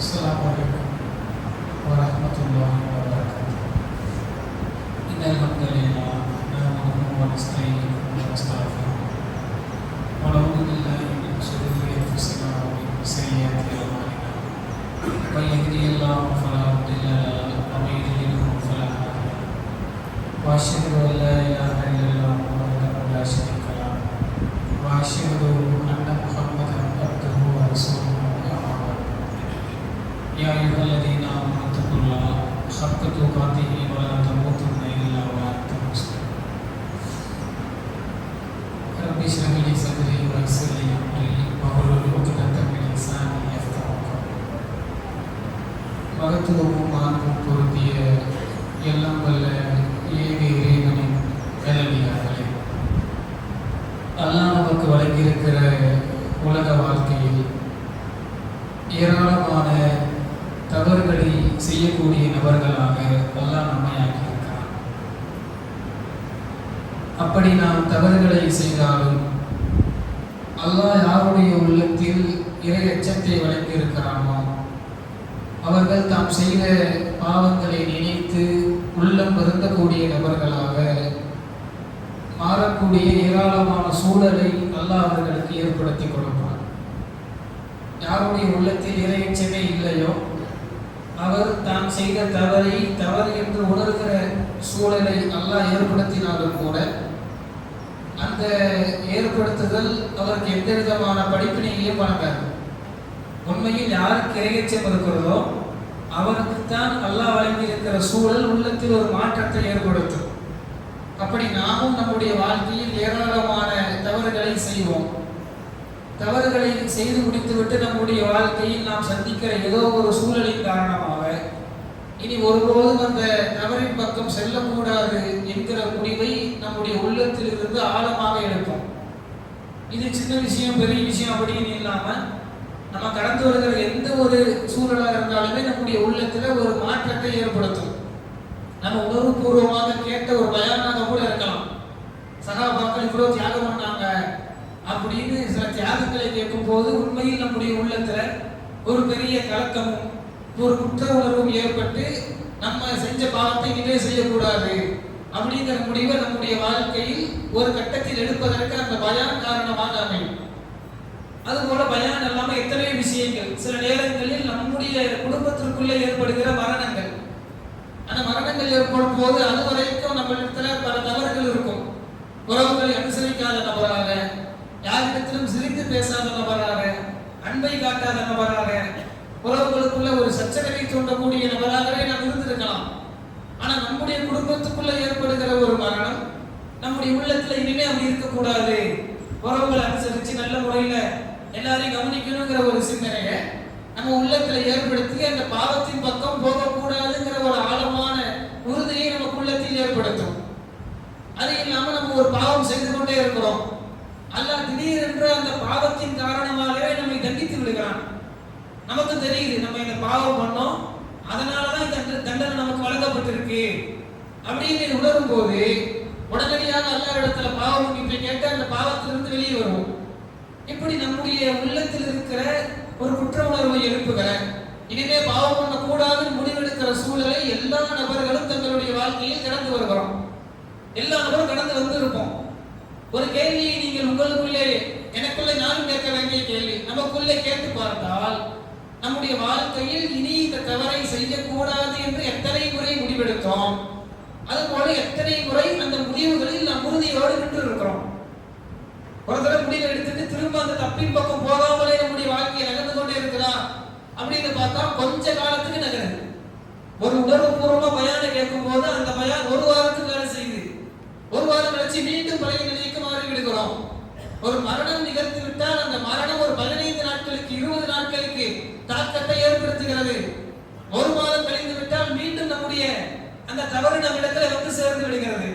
السلام عليكم ورحمة الله وبركاته. إن الحمد لله نحمده ونستعينه ونستغفره ونعوذ بالله من شرور أنفسنا ومن سيئات أعمالنا. من يهده الله فلا مضل له ومن يضلل فلا هادي له. وأشهد أن لا إله إلا الله وحده لا شريك له وأشهد أن محمدا عبده ورسوله. يا أيها الذين آمنوا اتقوا الله حق تقاته ولا تموتن إلا وأنتم مسلمون. رب اشرح لي صدري ويسر لي أمري واحلل عقدة من لساني يفقهوا قولي. மகத்துவமும் மாண்பும் பொருந்திய எல்லாம் வல்ல ஏக இறைவனின் நல்லடியார்களே, அல்லாஹ் நமக்கு வழங்கியிருக்கிற உலக வாழ்க்கையில் ஏராளமான தவறுகளை செய்யக்கூடிய நபர்களாக அல்லாஹ் நம்மை ஆக்கியிருக்கிறார். அப்படி நாம் தவறுகளை செய்தாலும் அல்லாஹ் யாருடைய உள்ளத்தில் இறை அச்சத்தை வழங்கியிருக்கிறானோ அவர்கள் தாம் செய்த பாவங்களை நினைத்து உள்ளம் வருந்தக்கூடிய நபர்களாக மாறக்கூடிய ஏராளமான சூழலை அல்லாஹ் அவர்களுக்கு ஏற்படுத்தி கொடுப்பார். யாருடைய உள்ளத்தில் இறையச்சமே இல்லையோ அவர் தான் செய்த தவறை தவறு என்று உணர்கிற சூழலை அல்லாஹ் ஏற்படுத்தினாலும் கூட அந்த ஏற்படுத்துதல் அவருக்கு எந்த விதமான படிப்பினையும் வழங்காது. உண்மையில் யாருக்கு இறையச்சம் இருக்கிறதோ அவருக்குத்தான் அல்லாஹ் வழங்கியிருக்கிற சூழல் உள்ளத்தில் ஒரு மாற்றத்தை ஏற்படுத்தும். அப்படி நாமும் நம்முடைய வாழ்க்கையில் ஏராளமான தவறுகளை செய்வோம். தவறுகளை செய்து முடித்துவிட்டு நம்முடைய வாழ்க்கையில் நாம் சந்திக்கிற ஏதோ ஒரு சூழலின் காரணமாக இனி ஒருபோதும் அந்த தவறின் பக்கம் செல்லக்கூடாது என்கிற முடிவை நம்முடைய உள்ளத்தில் இருந்து ஆழமாக எடுப்போம். இது சின்ன விஷயம் பெரிய விஷயம் அப்படின்னு இல்லாம நம்ம கடந்து வருகிற எந்த ஒரு சூழலாக இருந்தாலுமே நம்முடைய உள்ளத்துல ஒரு மாற்றத்தை ஏற்படுத்தும். நம்ம உணர்வுபூர்வமாக கேட்ட ஒரு பயானாக கூட இருக்கலாம். சகாபாக்கள் இவ்வளவு தியாகம் பண்ணாங்க அப்படின்னு சில தியாகங்களை கேட்கும் போது உண்மையில் நம்முடைய உள்ளத்துல ஒரு பெரிய கலக்கமும் ஒரு குற்ற உணர்வும் ஏற்பட்டு நம்ம செஞ்ச பாவத்தை இனிமே செய்யக்கூடாது அப்படிங்கிற முடிவை நம்முடைய வாழ்க்கையில் ஒரு கட்டத்தில் எடுப்பதற்கு அந்த பயான் காரணமாக அமையும். அதுபோல பயான் இல்லாம எத்தனையோ விஷயங்கள் சில நேரங்களில் நம்முடைய குடும்பத்திற்குள்ளே ஏற்படுகிற மரணங்கள், அந்த மரணங்கள் ஏற்படும் போது அது வரைக்கும் நம்ம இடத்துல பல தவறுகள் இருக்கும். உறவுகளை அனுசரிக்காத நபராக, யாரிடத்திலும் சிரித்து பேசாத நபராக, அன்பை காட்டாத நபராக, உறவுகளுக்குள்ள ஒரு சச்சரவை தூண்டக்கூடிய நபராகவே நாம் இருந்திருக்கலாம். ஆனா நம்முடைய குடும்பத்துக்குள்ள ஏற்படுகிற ஒரு மரணம் நம்முடைய உள்ளத்துல இனிமே அப்படி இருக்கக்கூடாது, உறவுகளை அனுசரிச்சு நல்ல முறையில எல்லாரையும் கவனிக்கணுங்கிற ஒரு சிந்தனையை நம்ம உள்ளத்துல ஏற்படுத்தி அந்த பாவத்தின் பக்கம் போகக்கூடாதுங்கிற ஒரு ஆழமான உறுதியை நமக்கு உள்ளத்தில் ஏற்படுத்தும். அது இல்லாம நம்ம ஒரு பாவம் செய்து கொண்டே இருக்கிறோம். அல்லாஹ் திடீரென்று அந்த பாவத்தின் காரணமாகவே நம்மை தண்டித்து விடுகிறான். நமக்கு தெரியுது நம்ம இந்த பாவம் பண்ணோம், அதனாலதான் இந்த தண்டனை நமக்கு வழங்கப்பட்டிருக்கு அப்படின்னு உணரும் போது உடனடியாக அல்லாஹ் இடத்துல பாவ மன்னிப்பை கேட்டு அந்த பாவத்திலிருந்து வெளியே வருவோம். இப்படி நம்முடைய உள்ளத்தில் இருக்கிற ஒரு குற்ற உணர்வை எழுப்புகிற, இனிமே பாவம் பண்ணக்கூடாதுன்னு முடிவெடுக்கிற சூழலை எல்லா நபர்களும் தங்களுடைய வாழ்க்கையில் கடந்து வருகிறோம். எல்லா நபரும் கடந்து வந்து இருப்போம். ஒரு கேள்வியை நீங்கள் உங்களுக்குள்ளே எனக்குள்ளே நானும் கேட்க வேண்டிய கேள்வி நமக்குள்ளே கேட்டு பார்த்தால் நம்முடைய வாழ்க்கையில் இனி இந்த தவறை செய்யக்கூடாது என்று எத்தனை முறை முடிவெடுத்தோம், அதுபோல எத்தனை முறை அந்த முடிவுகளில் நாம் உறுதியோடு நின்று இருக்கிறோம். ஒரு தடவை முடிவு எடுத்துட்டு திரும்ப அந்த தப்பின் பக்கம் போகாமலே நம்முடைய வாழ்க்கையை நகர்ந்து கொண்டே இருக்கிறா அப்படின்னு பார்த்தா கொஞ்ச காலத்துக்கு நகருது. ஒரு உணர்வுபூர்வமா பயானை கேட்கும் போது அந்த பயான் ஒரு வாரத்துக்கு வேலை செய்யுது. ஒரு வாரம் கழிச்சு மீண்டும் பழைய நிலைக்கு மாறி விடுகிறோம். ஒரு மரணம் நிகழ்த்து விட்டால் அந்த மரணம் ஒரு 15 நாட்களுக்கு 20 நாட்களுக்கு தாக்கத்தை ஏற்படுத்துகிறது. ஒரு மாதம் கழிந்து விட்டால் மீண்டும் நம்முடைய அந்த தவறு நம்ம இடத்துல வந்து சேர்ந்து விடுகிறது.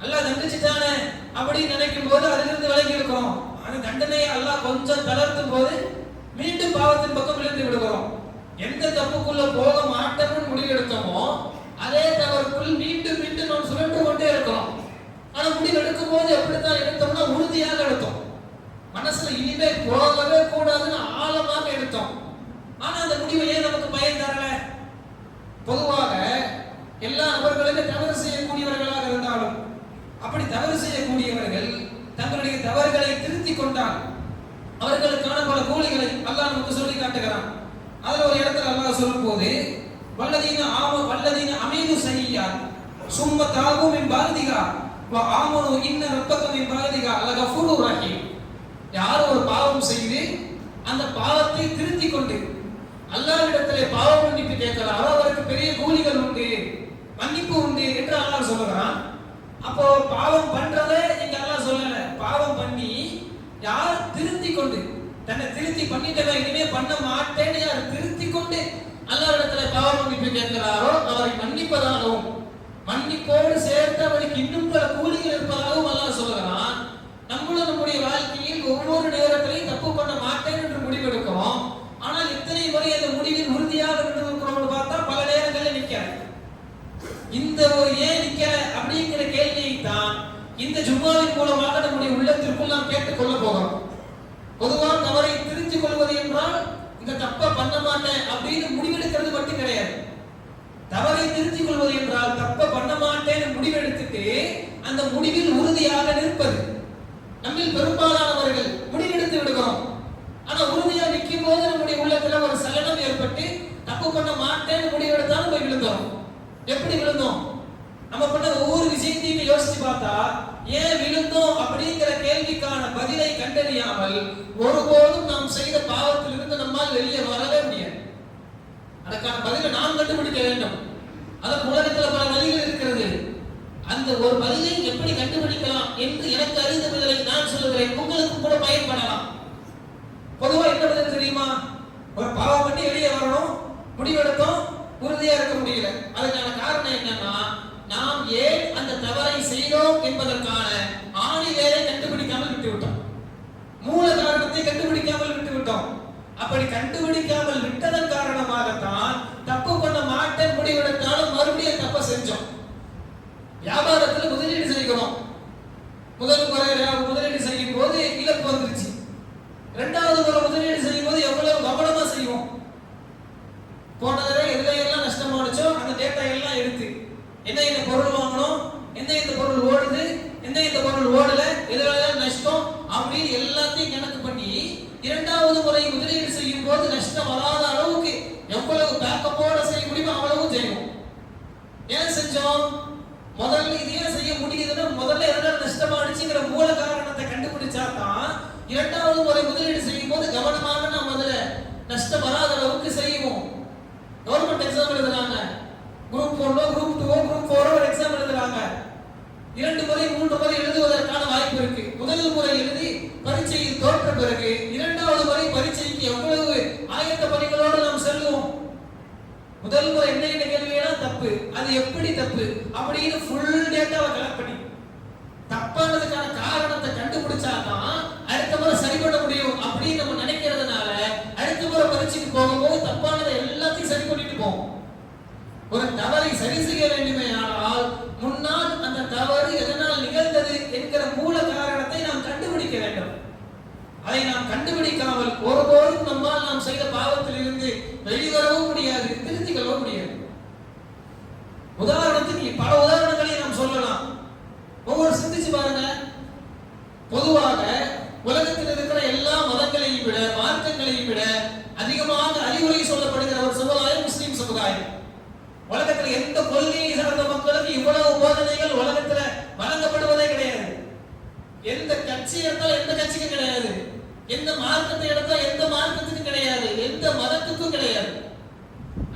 அல்லாஹ் தண்டிச்சுட்டானே அப்படின்னு நினைக்கும் போது அதிலிருந்து விலகி இருக்கிறோம். அந்த தண்டனையை அல்லாஹ் கொஞ்சம் தளர்த்தும் போது மீண்டும் பாவத்தின் பக்கம் விழுந்து விடுகிறோம். எந்த தப்புக்குள்ள போக மாட்டோம்னு முடிவெடுத்தோமோ அதே தவறுக்குள் மீண்டும் மீண்டும் நாம் சுழன்று கொண்டே இருக்கிறோம். ஆனா முடிவு எடுக்கும் போது எப்படித்தான் எடுத்தோம்னா உறுதியாக எடுத்தோம். மனசுல இனிமே போகவே கூடாதுன்னு ஆழமாக எடுத்தோம். ஆனா அந்த முடிவை காட்டுகிறான். அதுல ஒரு இடத்துல அல்லாஹ் சொல்லும் போது வல்லதீன அமீது சையாத் சும்ம தாபு மின் பாரதிகா வ ஆமனு இன்ன ரப்பக மின் பாரதிகா லகஃபூருர் ரஹீம். யார் ஒரு பாவம் செய்து அந்த பாவத்தை திருத்திக் கொண்டு அல்லாஹ்விடத்திலே பாவ மன்னிப்பு கேட்கிறாரோ அவருக்கு பெரிய கூலிகள் உண்டு, மன்னிப்பு உண்டு என்று அல்லாஹ் சொல்லுகிறான். அப்போ பாவம் பண்றதே இங்க அல்லாஹ் சொல்லல. பாவம் பண்ணி யார் திருத்திக் கொண்டு தன்னை திருத்தி பண்ணிட்டவன் இனிமே பண்ண மாட்டேன்னு யார் திருத்திக் கொண்டு அல்லாஹ்விடத்திலே பாவ மன்னிப்பு கேட்கிறாரோ அவரை மன்னிப்பதாகவும் மன்னிப்போடு சேர்த்து அவருக்கு இன்னும் பல கூலிகள் இருப்பதாகவும் அல்லாஹ் சொல்லுகிறான். நம்மளும் நம்முடைய வாழ்க்கையில் ஒவ்வொரு நேரத்திலையும் தப்பு பண்ண மாட்டேன் என்று முடிவெடுக்கிறோம். ஆனால் எத்தனை முறை அந்த முடிவில் உறுதியாக இருந்திருக்கிறோம்னு பார்த்தா பல நேரங்களில் நிற்கிற இந்த ஒரு ஏன் நிற்கிற அப்படிங்கிற கேள்வியை தான் இந்த ஜும்மாவின் மூலமாக நம்முடைய உள்ளத்திற்குள் நாம் கேட்டுக் கொள்ள போகிறோம். பொதுவாக தவறை திருத்திக் கொள்வது என்றால் இந்த தப்பை பண்ண மாட்டேன் அப்படின்னு முடிவெடுக்கிறது மட்டும் கிடையாது. தவறை திருத்திக் கொள்வது என்றால் தப்பை பண்ண மாட்டேன்னு முடிவெடுத்துட்டு அந்த முடிவில் உறுதியாக நிற்பது. நம்மில் பெரும்பாலானவர்கள் முடிவெடுத்து விடுகிறோம். ஆனா உறுதியா நிற்கும் போது நம்முடைய உள்ளத்துல ஒரு சலனம் ஏற்பட்டு தப்பு பண்ண மாட்டேன்னு முடிவெடுத்தாலும் போய் விழுந்தோம். எப்படி விழுந்தோம்? நம்ம பண்ண ஒவ்வொரு விஷயத்தையும் யோசிச்சு பார்த்தா ஏன் விழுந்தோம் அப்படிங்கிற கேள்விக்கான பதிலை கண்டறியாமல் ஒருபோதும் நாம் செய்த பாவத்தில் இருந்து நம்மால் வெளியே வரவே முடியாது. அதற்கான பதிலை நாம் கண்டுபிடிக்க வேண்டும். அதற்கு உலகத்தில் பல வழிகள் இருக்கிறது. அந்த ஒரு பதிலை எப்படி கண்டுபிடிக்கலாம் என்று எனக்கு அறிந்த பதிலை நான் சொல்லுகிறேன், உங்களுக்கு கூட பயன்படலாம். பொதுவா என்ன பதில் தெரியுமா? ஒரு பாவம் பண்ணி வெளியே வரணும், முடிவெடுத்தோம், உறுதியா இருக்க முடியல. அதுக்கான காரணம் என்னன்னா நாம் ஏன் அந்த தவறை செய்தோம் என்பதற்கான ஆணி வேரை கண்டுபிடிக்காமல் விட்டுவிட்டோம். மூல காரணத்தை கண்டுபிடிக்காமல் விட்டுவிட்டோம். அப்படி கண்டுபிடிக்காமல் விட்டதன் காரணமாகத்தான் தப்பு பண்ண மாட்டேன் முடிவெடுத்தாலும் மறுபடியும் தப்ப செஞ்சோம். வியாபாரத்தில் முதலீடு செய்கிறோம். முதல் முறை முதலீடு செய்யும் போது இழப்பு வந்துருச்சு. இரண்டாவது முறை முதலீடு செய்யும் போது எவ்வளவு கவனமா செய்வோம். போன தடவை எதுல எல்லாம் நஷ்டமானுச்சோ அந்த டேட்டா எல்லாம் எடுத்து என்ன பொருள் வாங்கணும், எந்த பொருள் ஓடுது, எந்த பொருள் ஓடல, எதுல நஷ்டம் அப்படின்னு எல்லாத்தையும் கணக்கு பண்ணி இரண்டாவது முறை முதலீடு செய்யும் போது நஷ்டம் வராத அளவுக்கு எவ்வளவு பேக்கப்போட செய்ய முடியுமோ அவ்வளவும் செய்வோம். ஏன் செஞ்சோம்? முதல்ல இது ஏன் செய்ய முடியுதுன்னா முதல்ல எதனால நஷ்டமானுச்சுங்கிற மூல காரணத்தை கண்டுபிடிச்சா தான் இரண்டாவது முறை முதலீடு செய்யும் போது கவனமாக நாம் முதல்ல நஷ்டம் வராத அளவுக்கு செய்வோம். கவர்மெண்ட் எக்ஸாம் எழுதுறாங்க, குரூப் 1 குரூப் 2 குரூப் 4 ஒரு எக்ஸாம் எழுதுறாங்க. 2 முறை 3 முறை எழுதுவதற்கான வாய்ப்பு இருக்கு. முதல் முறை எழுதி பரீட்சையில் தோற்ற பிறகு இரண்டாவது முறை பரீட்சைக்கு எவ்வளவு ஆயத்த பணிகளோடு நாம் செல்வோம். முதல் முறை என்ன கேள்வியெல்லாம் தப்பு, அது எப்படி தப்பு அப்படின்னு ஃபுல் டேட்டாவை கலெக்ட் பண்ணி தப்பானதுக்கான காரணத்தை கண்டுபிடிச்சாதான் அடுத்த முறை சரி பண்ண முடியும் அப்படின்னு நம்ம நினைக்கிறதுனால அடுத்த முறை பரீட்சைக்கு போகும்போது தப்பானதை எல்லாத்தையும் சரி பண்ணிட்டு போவோம். ஒரு தவறை சரி செய்ய வேண்டுமே ஆனால் முன்னால் அந்த தவறு எதனால் நிகழ்ந்தது என்கிற மூல காரணத்தை நாம் கண்டுபிடிக்க வேண்டும். அதை நாம் கண்டுபிடிக்காமல் ஒருபோதும் நம்மால் நாம் செய்த பாவத்தில் இருந்து வெளிவரவும் முடியாது, திருத்திக் கொள்ளவும் முடியாது. உதாரணத்துக்கு பல உதாரணங்களை நாம் சொல்லலாம். ஒவ்வொரு சிந்திச்சு பாருங்க. பொதுவாக உலகத்தில் இருக்கிற எல்லா மதங்களையும் விட மார்க்கங்களையும் விட அதிகமாக அறிவுரை சொல்லப்படுகிற ஒரு சமுதாயம் முஸ்லிம் சமுதாயம். உலகத்தில் எந்த கொள்கையை சார்ந்த மக்களுக்கு இவ்வளவு போதனைகள் உலகத்தில் வழங்கப்படுவதே கிடையாது. எந்த கட்சி எடுத்தால் எந்த கட்சிக்கும் கிடையாது, எந்த மார்க்கத்தை எடுத்தால் எந்த மார்க்கத்துக்கும் கிடையாது, எந்த மதத்துக்கும் கிடையாது.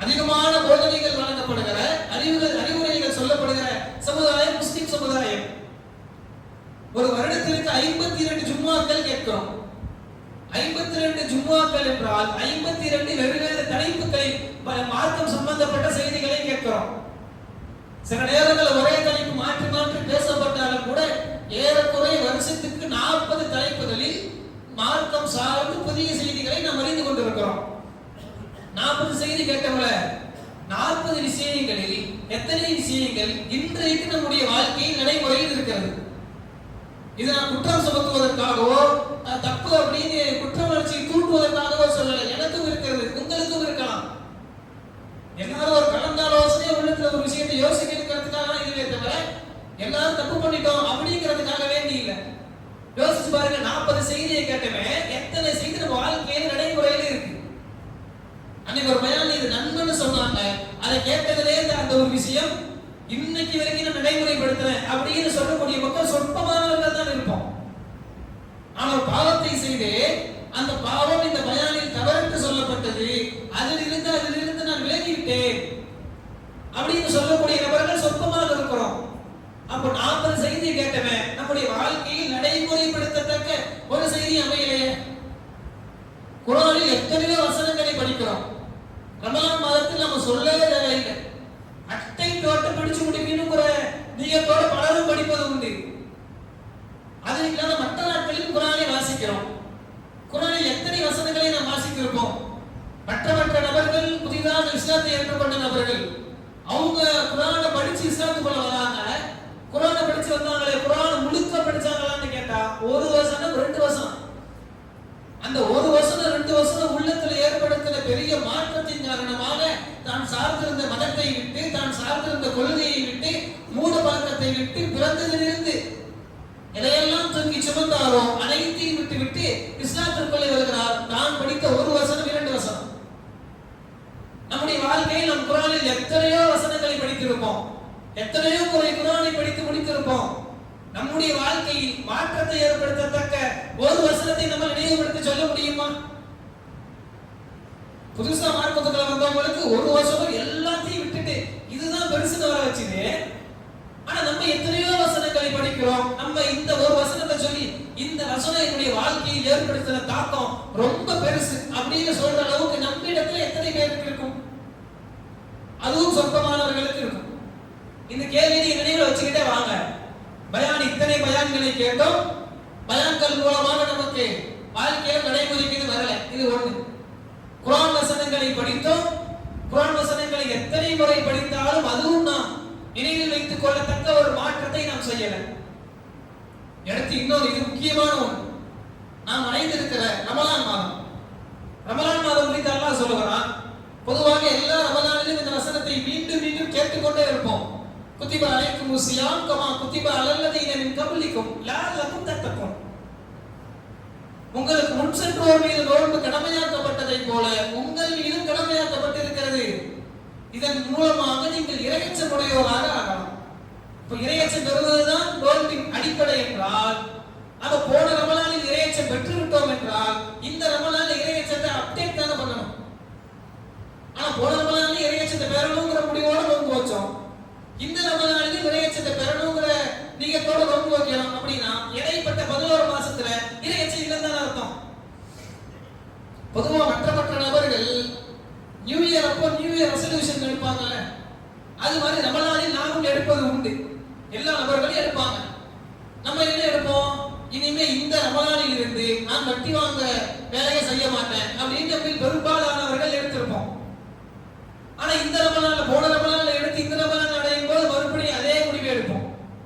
அதிகமான போதனைகள் வழங்கப்படுகிற அறிவுரைகள் சொல்லப்படுகிற சமுதாயம் முஸ்லிம் சமுதாயம். ஒரு வருடத்திற்கு 52 ஜும்மாக்கள் கேட்கிறோம். 52 ஜும்மாக்கள் என்றால் 52 வெவ்வேறு தலைப்புகளை மார்க்கம் சம்பந்தப்பட்ட செய்திகளை கேட்கிறோம். சில நேரங்களில் ஒரே தலைப்பு மாற்றி மாற்றி பேசப்பட்டாலும் கூட ஏறக்குறைய வருஷத்துக்கு 40 தலைப்புகளில் மார்க்கம் சார்ந்து புதிய செய்திகளை நாம் அறிந்து கொண்டிருக்கிறோம். 40 செய்தி கேட்டவங்கள 40 விஷயங்களில் எத்தனை விஷயங்கள் இன்றைக்கு நம்முடைய வாழ்க்கையில் நடைமுறையில் இருக்கிறது? இதை நான் குற்றம் சுமத்துவதற்காகவோ தப்பு அப்படின்னு குற்றவளர்ச்சியை தூண்டுவதற்காகவோ சொல்லல. எனக்கும் இருக்கிறது, உங்களுக்கும் இருக்கலாம். எல்லாரும் ஒரு கலந்தாலோசனை உள்ளத்துல ஒரு விஷயத்தை யோசிக்கிறதுக்காக இதுவே தவிர எல்லாரும் தப்பு பண்ணிட்டோம் அப்படிங்கிறதுக்காக வேண்டி இல்லை. யோசிச்சு பாருங்க, 40 செய்தியை கேட்டவன் எத்தனை செய்தி நம்ம வாழ்க்கையில் நடைமுறையில் இருக்கு? அன்னைக்கு ஒரு பயான் இது நண்பன்னு சொன்னாங்க. அதை கேட்டதிலே அந்த ஒரு விஷயம் இன்னைக்கு வரைக்கும் நான் நடைமுறைப்படுத்துறேன் அப்படின்னு சொல்லக்கூடிய மக்கள் சொற்பமானவர்கள் தான் இருப்போம். ஆனால் பாவத்தை செய்து அந்த பாவம் இந்த பயானில் தவறுக்கு சொல்லப்பட்டது, அதிலிருந்து நான் விலகிவிட்டேன் அப்படின்னு சொல்லக்கூடிய நபர்கள் சொற்பமாக இருக்கிறோம். அப்போ 40 செய்தியை கேட்டவன் நம்முடைய வாழ்க்கையில் நடைமுறைப்படுத்தத்தக்க ஒரு செய்தி அமையலையே. குர்ஆனில் எத்தனையோ வசனங்களை படிக்கிறோம். ரமலான் மாதத்தில் நம்ம சொல்லவே தேவையில்லை, அட்டை தோட்ட படிச்சு முடிக்கணுங்கிற நீயத்தோட பலரும் படிப்பது உண்டு. அது இல்லாத மற்ற நாட்களில் குர்ஆனை வாசிக்கிறோம். குர்ஆனில் எத்தனை வசனங்களை நாம் வாசித்திருப்போம். மற்ற நபர்கள் புதிதாக இஸ்லாத்தை ஏற்றுக்கொண்ட நபர்கள் அவங்க குர்ஆனை படிச்சு இஸ்லாத்துக்குள்ள வராங்க. குர்ஆனை படிச்சு வந்தாங்களே, குர்ஆன் முழுக்க படிச்சாங்களான்னு கேட்டா ஒரு வசனம் 2 வசனம். அந்த ஒரு வசனம் 2 வசனம் உள்ளத்தில் ஏற்படுத்தின பெரிய மாற்றத்தின் காரணமாக தான் சார்ந்திருந்த மதத்தை விட்டு, தான் சார்ந்திருந்த கொள்கையை விட்டு, மூட பழக்கத்தை விட்டு, பிறந்ததிலிருந்து எதையெல்லாம் தூக்கி சுமந்தாரோ அனைத்தையும் விட்டு விட்டு இஸ்லாத்திற்குள்ளே வருகிறார். தான் படித்த ஒரு வசனம் 2 வசனம். நம்முடைய வாழ்க்கையில் நம் குர்ஆனில் எத்தனையோ வசனங்களை படித்திருப்போம், எத்தனையோ முறை குர்ஆனை படித்து முடித்திருப்போம். நம்முடைய வாழ்க்கையில் மாற்றத்தை ஏற்படுத்தத்தக்க ஒரு வசனத்தை நம்ம நினைவுபடுத்தி சொல்ல முடியுமா? புதுசா மார்க்கத்துக்குள்ள வந்தவங்களுக்கு ஒரு வசனம் எல்லாத்தையும் விட்டுட்டு இதுதான் பெருசுன்னு வர வச்சுது. ஆனா நம்ம எத்தனையோ வசனங்களை படிக்கிறோம். நம்ம இந்த ஒரு வசனத்தை சொல்லி இந்த வசனம் என்னுடைய வாழ்க்கையில் ஏற்படுத்தின தாக்கம் ரொம்ப பெருசு அப்படின்னு சொல்ற அளவுக்கு நம்ம இடத்துல எத்தனை பேருக்கு இருக்கும்? அதுவும் சொந்தமானவர்களுக்கு இருக்கும். இந்த கேள்வியை நினைவில் வச்சுக்கிட்டே வாங்க. பயான் இத்தனை பயான்களை கேட்டோம், பயான்கள் மூலமாக நமக்கு வாழ்க்கையில் நடைமுறைக்கு வரல. இது ஒண்ணு. குர்ஆன் வசனங்களை படித்தோம், குர்ஆன் வசனங்களை எத்தனை முறை படித்தாலும் அதுவும் நாம் நினைவில் வைத்துக் கொள்ளத்தக்க ஒரு மாற்றத்தை நாம் செய்யல. அடுத்து இன்னொரு இது முக்கியமான ஒன்று, நாம் அடைந்திருக்கிற ரமலான் மாதம். ரமலான் மாதம் குறித்து அல்லாஹ் சொல்லுகிறான். பொதுவாக எல்லா ரமலானிலும் இந்த வசனத்தை மீண்டும் மீண்டும் கேட்டுக்கொண்டே இருப்போம். குத்திப அலைக்குமுஸ் ஸியாம் கமா குத்திப அலல்லதீன மின் கப்லிக்கும் லஅல்லகும் தத்தகூன். உங்களுக்கு முன் சென்றோர் மீது நோன்பு கடமையாக்கப்பட்டதை போல உங்கள் மீதும் கடமையாக்கப்பட்டிருக்கிறது. இதன் மூலமாக நீங்கள் இறையச்சமுடையோராக ஆகலாம். இப்போ இறையச்சம் பெறுவதுதான் நோன்பின் அடிப்படை என்றால், அப்ப போன ரமலானில் இறையச்சம் பெற்றுவிட்டோம் என்றால் இந்த ரமலானில் இறையச்சத்தை அப்டேட் தானே பண்ணணும். ஆனா போன ரமலானில் இறையச்சத்தை பெறணுங்கிற முடிவோட நோன்பு வச்சோம், இந்த ரமலானில் இறையச்சத்தை பெறணுங்கிற நீங்கத்தோட நோன்பு வைக்கலாம். அப்படின்னா இடைப்பட்ட 11 மாசத்துல இறையச்சம் இல்லைன்னு அர்த்தம். பொதுவா மற்ற நபர்கள் நியூ இயர் அப்போ நியூ இயர் ரெசல்யூஷன் எடுப்பாங்கல்ல, அது மாதிரி ரமலானில் நாமும் எடுப்பது உண்டு. எல்லா நபர்களும் எடுப்பாங்க. நம்ம என்ன எடுப்போம்? இனிமே இந்த ரமலானில் இருந்து நான் வட்டி வாங்க வேலையை செய்ய மாட்டேன் அப்படின்னு பெரும்பாலானவர்கள் எடுத்திருப்போம். ஆனா இந்த ரமலான்ல போன ரமலான்ல எடுத்து இந்த ரமலான் அடையும் போது மறுபடியும் அதே முடிவை எடுப்போம்.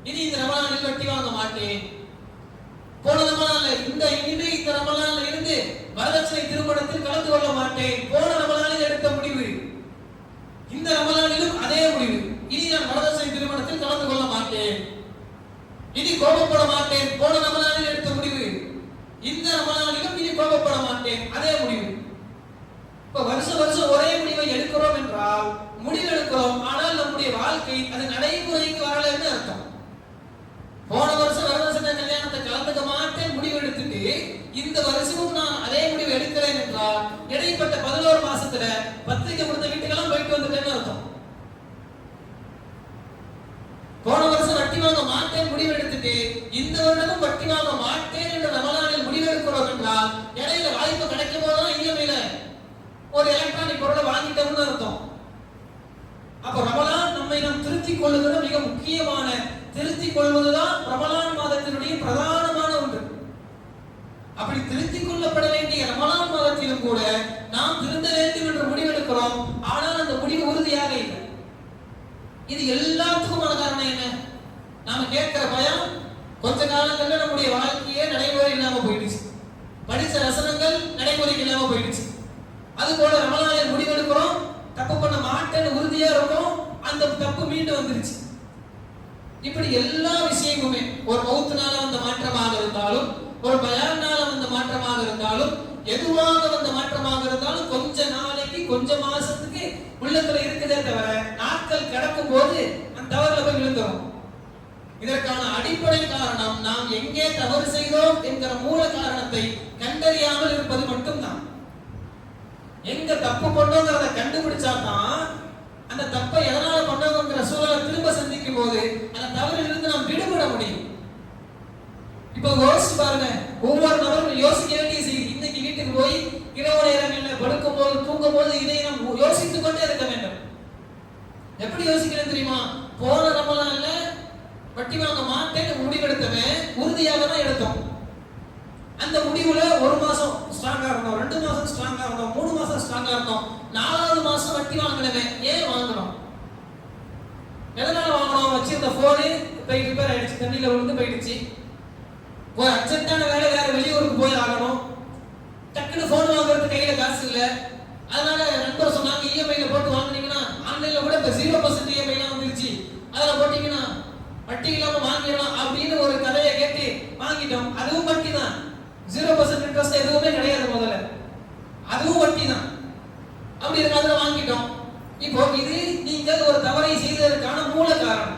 இனி இந்த ரமலானில் வட்டி வாங்க மாட்டேன். போன ரமலான்ல இனிமே இந்த ரமலான்ல இருந்து வரதட்சணை திருமணத்தில் கலந்து கொள்ள மாட்டேன். போன ரமலானில் எடுத்த முடிவு இந்த ரமலானிலும் அதே முடிவு. இனி நான் வரதட்சணை திருமணத்தில் கலந்து கொள்ள மாட்டேன், இனி கோபப்பட மாட்டேன். போன ரமலானில் எடுத்த முடிவு இந்த ரமலானிலும் இனி கோபப்பட மாட்டேன், அதே முடிவு. இப்ப வருஷம் ஒரே முடிவை எடுக்கிறோம் என்றால் முடிவு எடுக்கிறோம், ஆனால் நம்முடைய வாழ்க்கை அது நடைமுறைக்கு வரலன்னு அர்த்தம். போன வருஷம் வரதட்சணை கல்யாணத்தை கலந்துக்க மாட்டேன் முடிவு எடுத்துட்டு இந்த வருஷமும் நான் அதே முடிவு எடுக்கிறேன் என்றால் இடைப்பட்ட 11 மாசத்துல பத்திரிகை கொடுத்த வீட்டுக்கெல்லாம் போயிட்டு வந்துட்டேன்னு அர்த்தம். போன வருஷம் வட்டி வாங்க மாட்டேன் முடிவு எடுத்துட்டு இந்த வருடமும் வட்டி வாங்க மாட்டேன் என்ற ரமலானில் முடிவு எடுக்கிறோம் என்றால் இடையில வாய்ப்பு கிடைக்கும் போதுதான் இஎம்ஐல ஒரு எலக்ட்ரானிக் பொருளை வாங்கிட்டோம்னு அர்த்தம். அப்ப ரமலான் நம்மை நாம் திருத்திக் கொள்ளுகிற மிக முக்கியமான, திருத்திக் கொள்வதுதான் ரமலான் மாதத்தினுடைய பிரதானமான ஒன்று. அப்படி திருத்திக் கொள்ளப்பட வேண்டிய ரமலான் மாதத்திலும் கூட நாம் திருந்த வேண்டும் என்று முடிவெடுக்கிறோம். ஆனால் அந்த முடிவு உறுதியாக இல்லை. இது எல்லாத்துக்குமான காரணம் என்ன? நாம கேட்கிற பயம் கொஞ்ச காலங்கள்ல நம்முடைய வாழ்க்கையே நடைமுறை இல்லாம போயிடுச்சு, படிச்ச வசனங்கள் நடைமுறைக்கு இல்லாம போயிடுச்சு. அது போல ரமலானில் முடிவெடுக்கிறோம், தப்பு பண்ண மாட்டேன்னு உறுதியா இருக்கும், அந்த தப்பு மீண்டும் வந்துருச்சு. இப்படி எல்லா விஷயமுமே ஒரு மௌத்துனால வந்த மாற்றமாக இருந்தாலும், ஒரு பயானால வந்த மாற்றமாக இருந்தாலும், எதுவாக வந்த மாற்றமாக இருந்தாலும் கொஞ்ச நாளைக்கு கொஞ்சம் மாசத்துக்கு உள்ளத்துல இருக்குதே தவிர நாட்கள் கடக்கும் போது அந்த தவறுல போய் விழுந்துரும். இதற்கான அடிப்படை காரணம் நாம் எங்கே தவறு செய்தோம் என்கிற மூல காரணத்தை கண்டறியாமல் இருப்பது மட்டும்தான். எங்க தப்பு பண்ணோங்கிறத கண்டுபிடிச்சாதான் அந்த தப்பை எதனால பண்ணோங்கிற சூழலை திரும்ப சந்திக்கும் போது அந்த தவறிலிருந்து நாம் விடுபட முடியும். இப்ப யோசிச்சு பாருங்க, ஒவ்வொரு நபரும் யோசிக்க வேண்டிய செய்தி. இன்னைக்கு வீட்டுக்கு போய் இரவு நேரங்களில் படுக்கும் போது தூங்கும் போது இதை நாம் யோசித்துக் கொண்டே இருக்க வேண்டும். எப்படி யோசிக்கிறேன் தெரியுமா? போன ரமலான்ல வட்டி வாங்க மாட்டேன்னு முடிவெடுத்தவன் உறுதியாக தான் எடுத்தோம். அந்த முடிவுல ஒரு மாசம் ஸ்ட்ராங்கா இருந்தோம், 2 மாசம் ஸ்ட்ராங்கா இருந்தோம், 3 மாசம் ஸ்ட்ராங்கா இருந்தோம். 4வது மாசம் வட்டி வாங்கினவன் ஏன் வாங்கணும்? எதனால வாங்கணும்? வச்சிருந்த போனு போய் ரிப்பேர் ஆயிடுச்சு, தண்ணியில விழுந்து போயிடுச்சு. ஒரு அர்ஜென்ட்டான வேலை, வேற வெளியூருக்கு போய் ஆகணும். டக்குன்னு போன் வாங்குறதுக்கு கையில காசு இல்ல. அதனால நண்பர் சொன்னாங்க, இஎம்ஐல போட்டு வாங்கினீங்கன்னா ஆன்லைன்ல கூட இப்ப 0% இஎம்ஐ எல்லாம் வந்துருச்சு, அதுல போட்டீங்கன்னா வட்டி இல்லாம வாங்கிடலாம் அப்படின்னு ஒரு கதையை கேட்டு வாங்கிட்டோம். அதுவும் வட்டி தான். 0% இன்ட்ரெஸ்ட் எதுவுமே கிடையாது முதல்ல, அதுவும் வட்டி தான். அப்படி இருக்கிறதுல வாங்கிட்டோம். இப்போ இது நீங்கள் ஒரு தவறை செய்ததற்கான மூல காரணம்.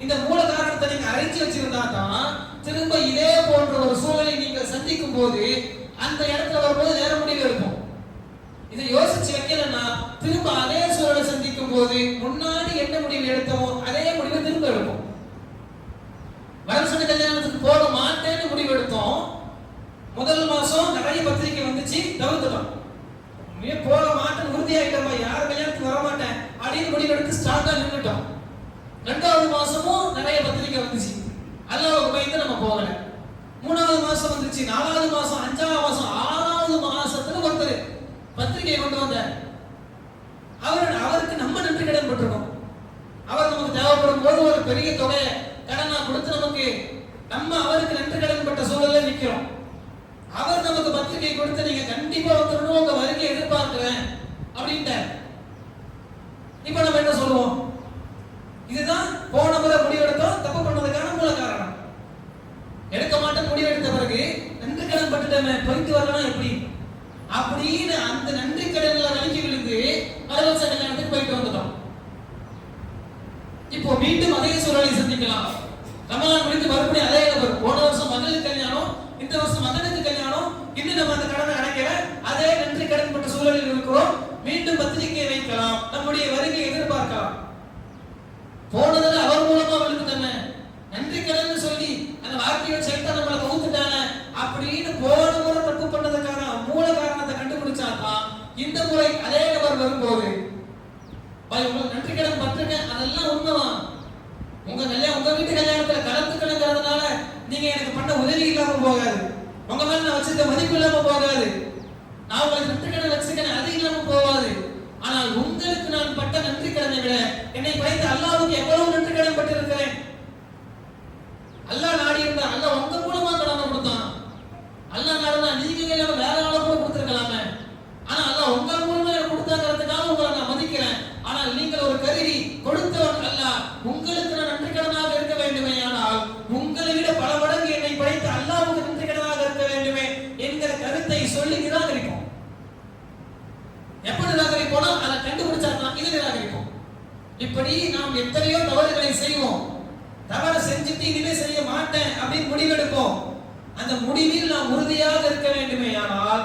இந்த மூல காரணத்தை நீங்க அறிஞ்சு வச்சிருந்தா தான் திரும்ப இதே போன்ற ஒரு சூழலை நீங்கள் சந்திக்கும் போது அந்த இடத்துல வரும்போது நேர முடிவு எடுப்போம். இதை யோசிச்சு வைக்கலன்னா திரும்ப அதே சூழலை சந்திக்கும் போது முன்னாடி என்ன முடிவு எடுத்தோமோ அதே முடிவை திரும்ப எடுப்போம். வரசன கல்யாணத்துக்கு போக மாட்டேன்னு முடிவு எடுத்தோம். முதல் மாசம் நிறைய பத்திரிகை வந்துச்சு, தவிர்த்துட்டோம். போக மாட்டேன்னு உறுதியாயிட்டோம், யார் கல்யாணத்துக்கு வர மாட்டேன் அப்படின்னு முடிவு எடுத்து ஸ்ட்ராங்கா நின்றுட்டோம். 2வது மாசமும் நிறைய பத்திரிகை வந்துச்சு, அல்லாஹ்வுக்கு பயந்து நம்ம போகல. 3வது மாசம் வந்துச்சு, 4வது மாசம், 5வது மாசம், 6வது மாசத்துல ஒருத்தர் பத்திரிகை கொண்டு வந்தார். அவருக்கு நம்ம நன்றி கடன் பட்டிருக்கோம். அவர் நமக்கு தேவைப்படும் போது ஒரு பெரிய தொகையை கடனா கொடுத்து நமக்கு நம்ம அவருக்கு நன்றி கடன் பட்ட சூழல்ல நிக்கிறோம். அவர் நமக்கு பத்திரிகை கொடுத்து நீங்க கண்டிப்பா வந்துடணும், உங்க வருகை எதிர்பார்க்கிறேன் அப்படின்ட்டார். இப்ப நம்ம என்ன சொல்லுவோம்? இதுதான் போன முறை முடிவெடுத்தோம், தப்பு பண்ணதுக்கான மூல காரணம். எடுக்க மாட்டேன் முடிவெடுத்த பிறகு நன்றி கடன் பட்டுட்டோமே, போயிட்டு வரலாம் எப்படி அப்படின்னு அந்த நன்றி கடன்ல வலிக்கு விழுந்து வரவச்ச கல்யாணத்துக்கு போயிட்டு வந்துட்டோம். இப்போ மீண்டும் அதே சூழலை சந்திக்கலாம். ரமலான் முடிந்து மறுபடியும் அதே நபர், போன வருஷம் மகளுக்கு கல்யாணம், இந்த வருஷம் மகனுக்கு கல்யாணம், இன்னும் நம்ம அந்த கடனை அடைக்கல, அதே நன்றி கடன் பட்ட சூழலில் இருக்கிறோம். மீண்டும் பத்திரிகை வைக்கலாம், நம்முடைய வருகை எதிர்பார்க்கலாம். போனதுல அவர் மூலமா விழுந்து தானே நன்றி கடன் சொல்லி அந்த வார்த்தையை சேர்த்தா நம்மளை கவுத்துட்டானே அப்படின்னு போன முறை தப்பு பண்ணதுக்கான மூல காரணத்தை கண்டுபிடிச்சாதான் இந்த முறை அதே நபர் வரும்போது உங்களுக்கு நன்றி கடன் பட்டுங்க, அதெல்லாம் உண்மைதான். உங்க வீட்டு கல்யாணத்துல கலந்துக்கணுங்கிறதுனால நீங்க எனக்கு பண்ண உதவி இல்லாம போகாது, உங்க மேல நான் வச்சிருக்க மதிப்பு இல்லாம போகாது, நான் உங்களுக்கு நன்றி கடன் வச்சிருக்கேன் அது இல்லாம போகாது. ஆனால் உங்களுக்கு நான் பட்ட நன்றி கடனை விட என்னை படைத்த அல்லாஹ்வுக்கு எவ்வளவு நன்றி கடன் பட்டிருக்கிறேன். அல்லாஹ் நாடி இருந்தா அல்லாஹ் உங்க மூலமா கடனை கொடுத்தான். அல்லாஹ் நாடினா நீங்க இல்லாம வேற ஆள கூட கொடுத்திருக்கலாமே. ஆனா அல்லாஹ் உங்க மூலமா எனக்கு கொடுத்தாங்கிறதுக்காக உங்களை நான் மதிக்கிறேன். ஆனால் நீங்கள் ஒரு கருவி கொடுத்தவன் அல்லாஹ், உங்களுக்கு நான் நன்றி கடனாக இருக்க வேண்டுமே. ஆனால் உங்களை விட பல மடங்கு என்னை படைத்த அல்லாஹ்வுக்கு நன்றி கடனாக இருக்க வேண்டுமே என்கிற கருத்தை சொல்லி நிராகரிப்போம். எப்படி நிராகரிப்போனா அதை கண்டுபிடிச்சாதான் இது நிராகரிப்போம். இப்படி நாம் எத்தனையோ தவறுகளை செய்வோம். தவறு செஞ்சுட்டு இனிமே செய்ய மாட்டேன் அப்படின்னு முடிவெடுப்போம். அந்த முடிவில் நாம் உறுதியாக இருக்க வேண்டுமே. ஆனால்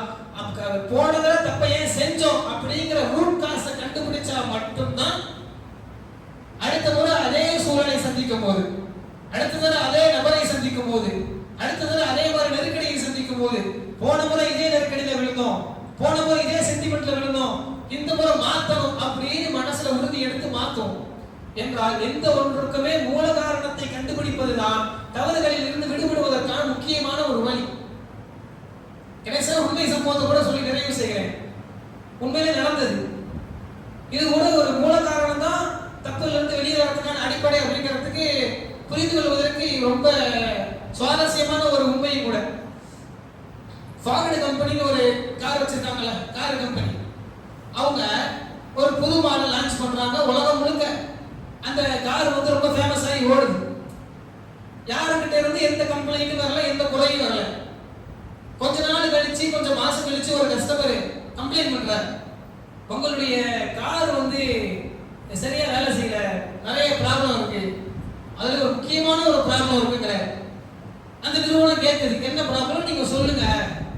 போனதுல தப்ப ஏன் செஞ்சோம் அப்படிங்கிற ரூட் காஸை கண்டுபிடிச்சா மட்டும்தான் அடுத்த முறை அதே சூழலை சந்திக்கும் போது, அடுத்த முறை அதே நபரை சந்திக்கும் போது, அடுத்த முறை அதே மாதிரி நெருக்கடியை சந்திக்கும் போது, போன முறை இதே நெருக்கடியில விழுந்தோம், போன முறை இதே சென்டிமெண்ட்ல விழுந்தோம், இந்த முறை மாத்தணும் அப்படின்னு மனசுல உறுதி எடுத்து மாத்தோம் என்றால் எந்த ஒன்றுக்குமே மூல காரணத்தை கண்டுபிடிப்பதுதான் தவறுகளில் இருந்து விடுபடுவதற்கான முக்கியமான ஒரு வழி. கடைசியா உண்மை சம்பவத்தை கூட சொல்லி நிறைவு செய்கிறேன். உண்மையிலே நடந்தது. இது கூட ஒரு மூல காரணம் தான் தப்புல இருந்து வெளியேறதுக்கான அடிப்படை அப்படிங்கிறதுக்கு புரிந்து கொள்வதற்கு ரொம்ப சுவாரஸ்யமான ஒரு உண்மையும் கூட. ஃபார்டு கம்பெனின்னு ஒரு கார் வச்சிருக்காங்கல்ல, கார் கம்பெனி, அவங்க ஒரு புது மாடல் லான்ச் பண்றாங்க. உலகம் முழுக்க அந்த கார் வந்து ரொம்ப ஃபேமஸ் ஆகி ஓடுது. யாருக்கிட்ட இருந்து எந்த கம்ப்ளைண்ட்டும் வரல, எந்த குறையும் வரல. கொஞ்ச நாள் கழிச்சு, கொஞ்சம் மாசம் கழிச்சு ஒரு கஸ்டமர் கம்ப்ளைண்ட் பண்றாரு. உங்களுடைய கார் வந்து சரியா வேலை செய்யல, நிறைய ப்ராப்ளம் இருக்கு, அதுல ஒரு முக்கியமான ஒரு ப்ராப்ளம் இருக்குங்கிற அந்த நிறுவனம் கேட்குது, என்ன ப்ராப்ளம் நீங்க சொல்லுங்க,